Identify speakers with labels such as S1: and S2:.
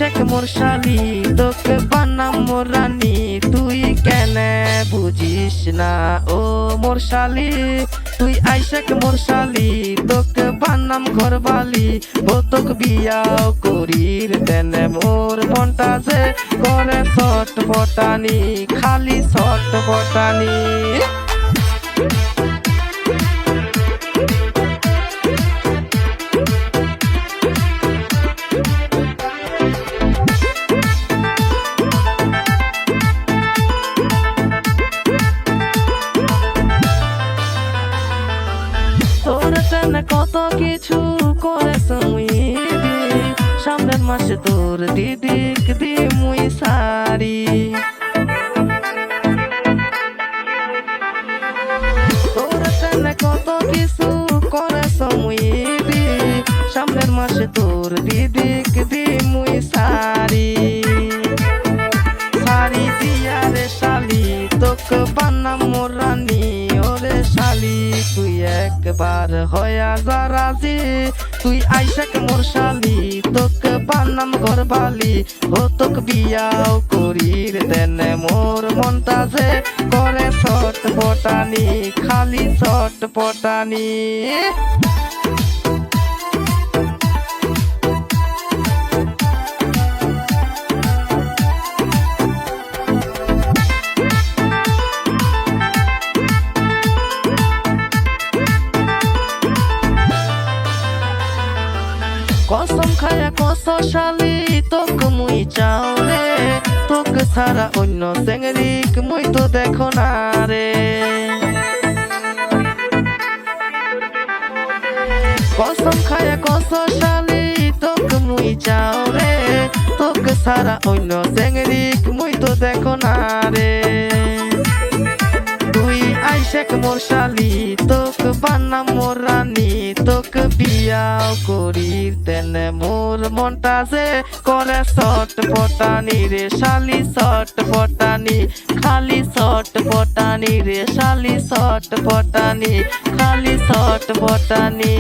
S1: আইশেক মোর শালি তোকে বানাম মোর রানী তুই কেনে বুঝিস না ও মোর শালি তুই আইশেক মোর শালি তোকে বানাম ঘরবালি ও তোক বিয়াও করির তেনে মোর মনটা যে করে শট পটানি খালি শট পটানি কত কিছু করেছ মুই সামনের মাসে তোর দিদিক দি মুই সারি তোর তেনে কত কিছু করেছ মুই সামনের মাসে তোর দিদিক দি মুই সারি সারি দিয়া রে শালি তোকে বানাম মোর রানী ওরে শালি তুই একবার হয়া যা রাজি তুই আইশেক মোর শালি তোকে বানাম ঘরবালি ও তোক বিয়াও করির দেনে মোর মনটা যে করে শট পটানি খালি শট পটানি কসম খায়া কস শালি তোক মুই চাও রে তোক ছাড়া অন্য চেংড়িক মুই তো দেখো না রে কসম খায়া কস শালি তোক মুই চাও রে তোক ছাড়া অন্য চেংড়িক মুই তো দেখো না রে তুই আইশেক মোর শালি তোক বানাম মোর রানী তোক বিয়াও করির তেনে মোর মনটা যে করে শট পটানি রে শালি শট পটানি খালি শট পটানি রে শালি শট পটানি খালি শট পটানি